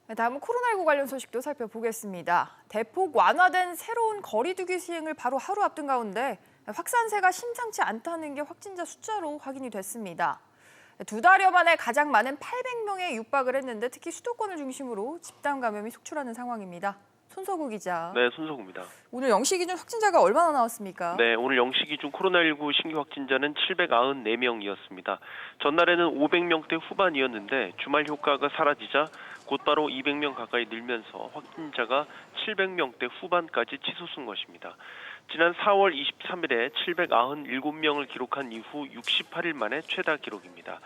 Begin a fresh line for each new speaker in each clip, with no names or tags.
네, 다음은 코로나19 관련 소식도 살펴보겠습니다. 대폭 완화된 새로운 거리두기 시행을 바로 하루 앞둔 가운데 확산세가 심상치 않다는 게 확진자 숫자로 확인이 됐습니다. 2달여 만에 가장 많은 800명에 육박을 했는데 특히 수도권을 중심으로 집단 감염이 속출하는 상황입니다. 손석우 기자.
네, 손석우입니다.
오늘 0시 기준 확진자가 얼마나 나왔습니까?
네, 오늘 0시 기준 코로나19 신규 확진자는 794명이었습니다. 전날에는 500명대 후반이었는데 주말 효과가 사라지자 곧바로 200명 가까이 늘면서 확진자가 700명대 후반까지 치솟은 것입니다. 지난 4월 23일에 797명을 기록한 이후 68일 만에 최다 기록입니다.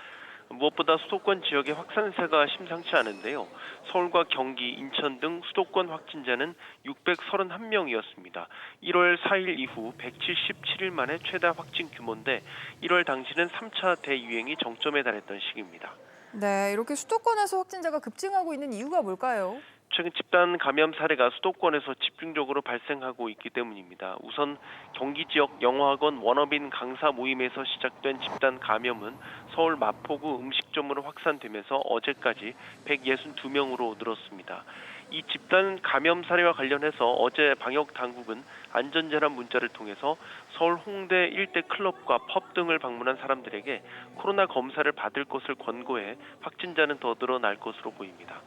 무엇보다 수도권 지역의 확산세가 심상치 않은데요. 서울과 경기, 인천 등 수도권 확진자는 631명이었습니다. 1월 4일 이후 177일 만에 최다 확진 규모인데 1월 당시는 3차 대유행이 정점에 달했던 시기입니다.
네, 이렇게 수도권에서 확진자가 급증하고 있는 이유가 뭘까요?
최근 집단 감염 사례가 수도권에서 집중적으로 발생하고 있기 때문입니다. 우선 경기 지역 영어학원 원어민 강사 모임에서 시작된 집단 감염은 서울 마포구 음식점으로 확산되면서 어제까지 162명으로 늘었습니다. 이 집단 감염 사례와 관련해서 어제 방역 당국은 안전재난 문자를 통해서 서울 홍대 일대 클럽과 펍 등을 방문한 사람들에게 코로나 검사를 받을 것을 권고해 확진자는 더 늘어날 것으로 보입니다.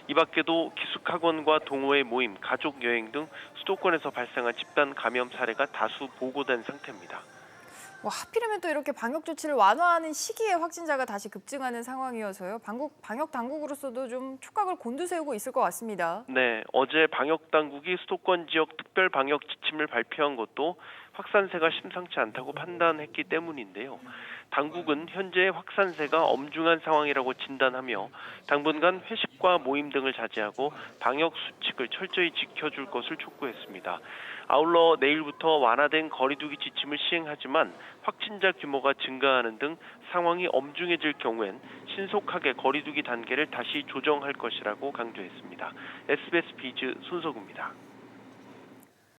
이 밖에도 기숙학원과 동호회 모임, 가족 여행 등 수도권에서 발생한 집단 감염 사례가 다수 보고된 상태입니다.
하필이면 또 이렇게 방역 조치를 완화하는 시기에 확진자가 다시 급증하는 상황이어서요. 방역 당국으로서도 좀 촉각을 곤두세우고 있을 것 같습니다.
네, 어제 방역 당국이 수도권 지역 특별 방역 지침을 발표한 것도 확산세가 심상치 않다고 판단했기 때문인데요. 당국은 현재 확산세가 엄중한 상황이라고 진단하며 당분간 회식과 모임 등을 자제하고 방역 수칙을 철저히 지켜줄 것을 촉구했습니다. 아울러 내일부터 완화된 거리두기 지침을 시행하지만 확진자 규모가 증가하는 등 상황이 엄중해질 경우엔 신속하게 거리두기 단계를 다시 조정할 것이라고 강조했습니다. SBS 비즈 손석우입니다.